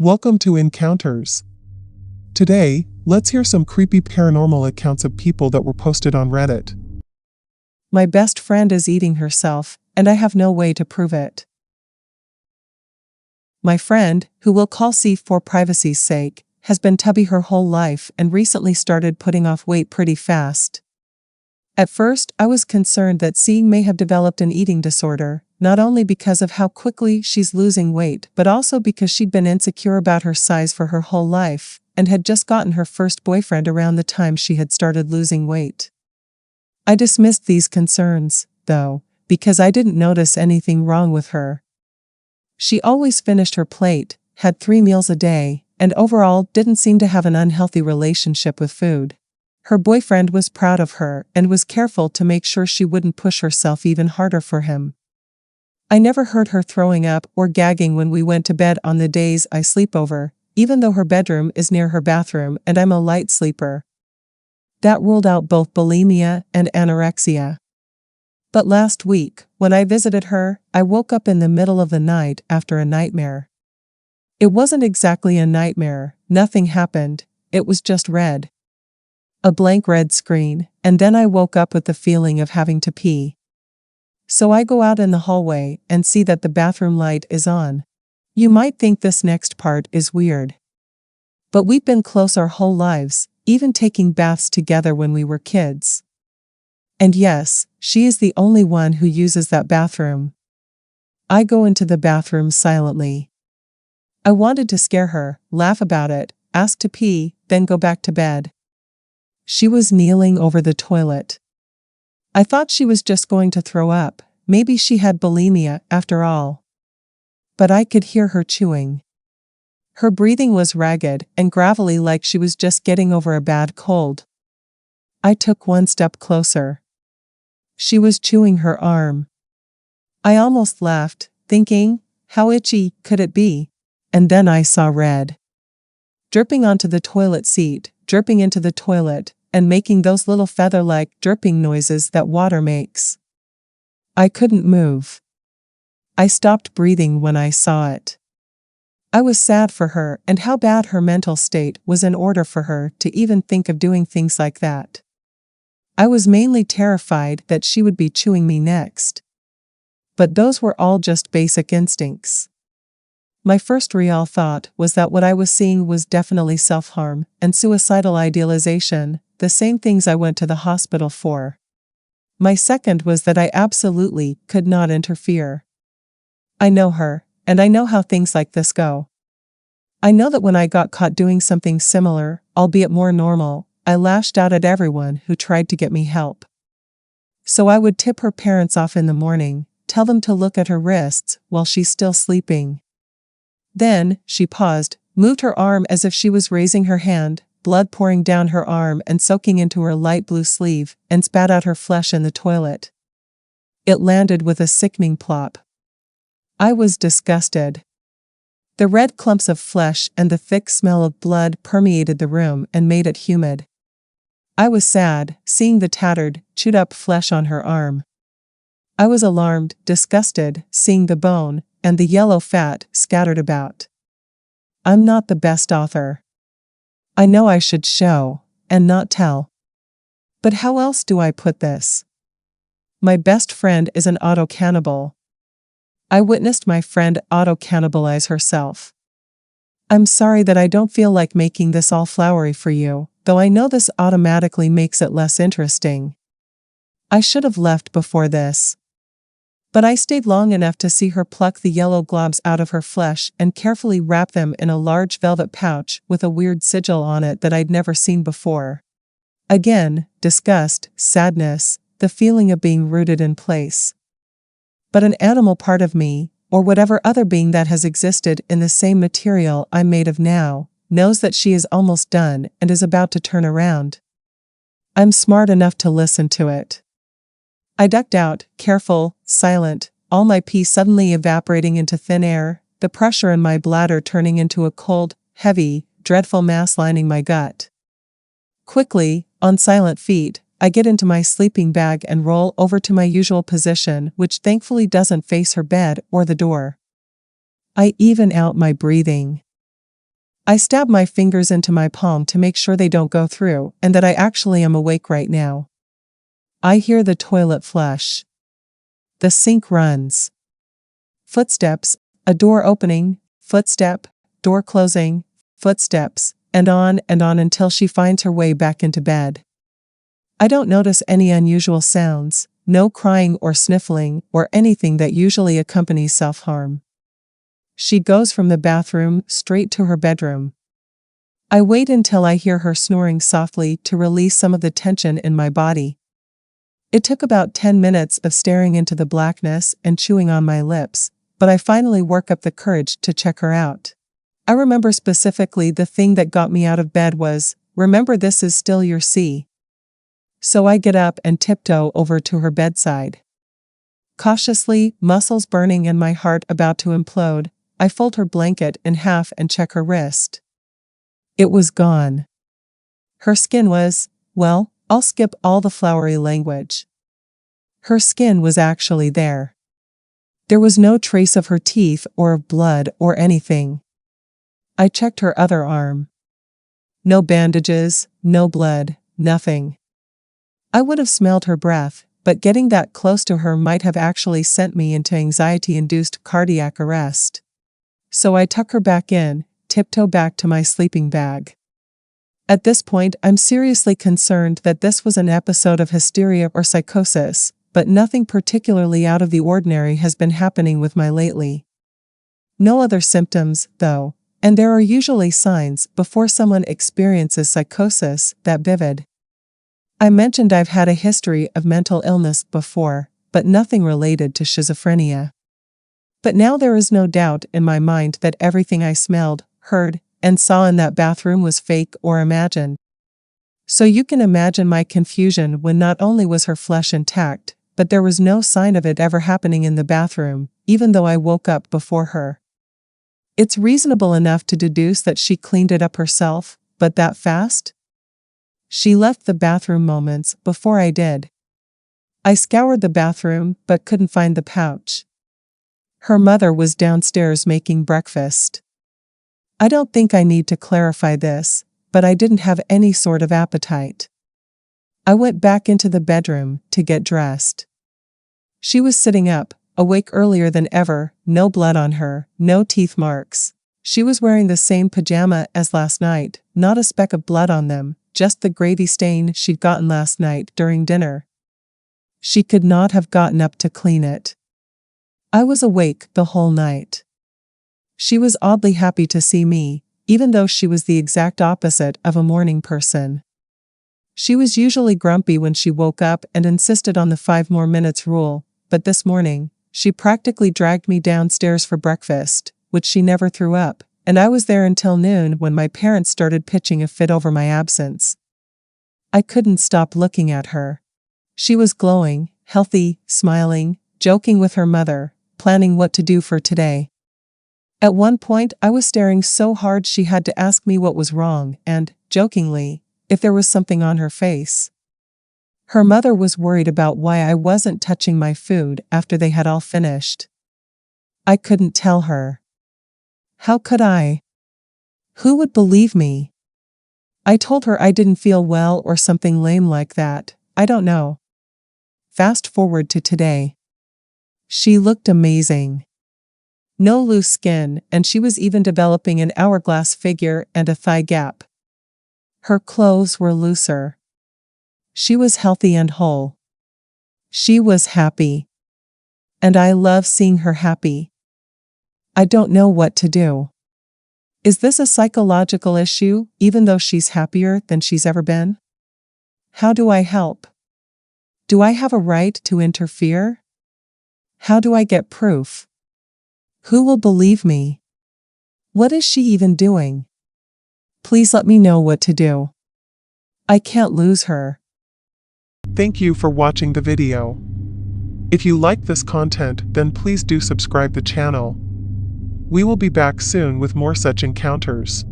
Welcome to Encounters. Today, let's hear some creepy paranormal accounts of people that were posted on Reddit. My best friend is eating herself, and I have no way to prove it. My friend, who we'll call C for privacy's sake, has been tubby her whole life and recently started putting off weight pretty fast. At first, I was concerned that C may have developed an eating disorder, not only because of how quickly she's losing weight, but also because she'd been insecure about her size for her whole life, and had just gotten her first boyfriend around the time she had started losing weight. I dismissed these concerns, though, because I didn't notice anything wrong with her. She always finished her plate, had 3 meals a day, and overall didn't seem to have an unhealthy relationship with food. Her boyfriend was proud of her and was careful to make sure she wouldn't push herself even harder for him. I never heard her throwing up or gagging when we went to bed on the days I sleep over, even though her bedroom is near her bathroom and I'm a light sleeper. That ruled out both bulimia and anorexia. But last week, when I visited her, I woke up in the middle of the night after a nightmare. It wasn't exactly a nightmare, nothing happened, it was just red. A blank red screen, and then I woke up with the feeling of having to pee. So I go out in the hallway and see that the bathroom light is on. You might think this next part is weird. But we've been close our whole lives, even taking baths together when we were kids. And yes, she is the only one who uses that bathroom. I go into the bathroom silently. I wanted to scare her, laugh about it, ask to pee, then go back to bed. She was kneeling over the toilet. I thought she was just going to throw up, maybe she had bulimia after all. But I could hear her chewing. Her breathing was ragged and gravelly, like she was just getting over a bad cold. I took one step closer. She was chewing her arm. I almost laughed, thinking, how itchy could it be? And then I saw red. Dripping onto the toilet seat, dripping into the toilet, and making those little feather-like dripping noises that water makes. I couldn't move. I stopped breathing when I saw it. I was sad for her and how bad her mental state was in order for her to even think of doing things like that. I was mainly terrified that she would be chewing me next. But those were all just basic instincts. My first real thought was that what I was seeing was definitely self-harm and suicidal idealization, the same things I went to the hospital for. My second was that I absolutely could not interfere. I know her, and I know how things like this go. I know that when I got caught doing something similar, albeit more normal, I lashed out at everyone who tried to get me help. So I would tip her parents off in the morning, tell them to look at her wrists while she's still sleeping. Then, she paused, moved her arm as if she was raising her hand, blood pouring down her arm and soaking into her light blue sleeve, and spat out her flesh in the toilet. It landed with a sickening plop. I was disgusted. The red clumps of flesh and the thick smell of blood permeated the room and made it humid. I was sad, seeing the tattered, chewed-up flesh on her arm. I was alarmed, disgusted, seeing the bone, and the yellow fat scattered about. I'm not the best author. I know I should show, and not tell. But how else do I put this? My best friend is an auto-cannibal. I witnessed my friend auto-cannibalize herself. I'm sorry that I don't feel like making this all flowery for you, though I know this automatically makes it less interesting. I should have left before this. But I stayed long enough to see her pluck the yellow globs out of her flesh and carefully wrap them in a large velvet pouch with a weird sigil on it that I'd never seen before. Again, disgust, sadness, the feeling of being rooted in place. But an animal part of me, or whatever other being that has existed in the same material I'm made of now, knows that she is almost done and is about to turn around. I'm smart enough to listen to it. I ducked out, careful, silent, all my pee suddenly evaporating into thin air, the pressure in my bladder turning into a cold, heavy, dreadful mass lining my gut. Quickly, on silent feet, I get into my sleeping bag and roll over to my usual position, which thankfully doesn't face her bed or the door. I even out my breathing. I stab my fingers into my palm to make sure they don't go through and that I actually am awake right now. I hear the toilet flush. The sink runs. Footsteps, a door opening, footstep, door closing, footsteps, and on until she finds her way back into bed. I don't notice any unusual sounds, no crying or sniffling or anything that usually accompanies self-harm. She goes from the bathroom straight to her bedroom. I wait until I hear her snoring softly to release some of the tension in my body. It took about 10 minutes of staring into the blackness and chewing on my lips, but I finally work up the courage to check her out. I remember specifically the thing that got me out of bed was, "Remember, this is still your C." So I get up and tiptoe over to her bedside. Cautiously, muscles burning and my heart about to implode, I fold her blanket in half and check her wrist. It was gone. Her skin was, well, I'll skip all the flowery language. Her skin was actually there. There was no trace of her teeth or of blood or anything. I checked her other arm. No bandages, no blood, nothing. I would have smelled her breath, but getting that close to her might have actually sent me into anxiety-induced cardiac arrest. So I tuck her back in, tiptoe back to my sleeping bag. At this point, I'm seriously concerned that this was an episode of hysteria or psychosis, but nothing particularly out of the ordinary has been happening with me lately. No other symptoms, though, and there are usually signs before someone experiences psychosis that vivid. I mentioned I've had a history of mental illness before, but nothing related to schizophrenia. But now there is no doubt in my mind that everything I smelled, heard, and saw in that bathroom was fake or imagined. So you can imagine my confusion when not only was her flesh intact, but there was no sign of it ever happening in the bathroom, even though I woke up before her. It's reasonable enough to deduce that she cleaned it up herself, but that fast? She left the bathroom moments before I did. I scoured the bathroom but couldn't find the pouch. Her mother was downstairs making breakfast. I don't think I need to clarify this, but I didn't have any sort of appetite. I went back into the bedroom to get dressed. She was sitting up, awake earlier than ever, no blood on her, no teeth marks. She was wearing the same pajama as last night, not a speck of blood on them, just the gravy stain she'd gotten last night during dinner. She could not have gotten up to clean it. I was awake the whole night. She was oddly happy to see me, even though she was the exact opposite of a morning person. She was usually grumpy when she woke up and insisted on the 5 more minutes rule, but this morning, she practically dragged me downstairs for breakfast, which she never threw up, and I was there until noon when my parents started pitching a fit over my absence. I couldn't stop looking at her. She was glowing, healthy, smiling, joking with her mother, planning what to do for today. At one point, I was staring so hard she had to ask me what was wrong and, jokingly, if there was something on her face. Her mother was worried about why I wasn't touching my food after they had all finished. I couldn't tell her. How could I? Who would believe me? I told her I didn't feel well or something lame like that, I don't know. Fast forward to today. She looked amazing. No loose skin, and she was even developing an hourglass figure and a thigh gap. Her clothes were looser. She was healthy and whole. She was happy. And I love seeing her happy. I don't know what to do. Is this a psychological issue, even though she's happier than she's ever been? How do I help? Do I have a right to interfere? How do I get proof? Who will believe me? What is she even doing? Please let me know what to do. I can't lose her. Thank you for watching the video. If you like this content, then please do subscribe the channel. We will be back soon with more such encounters.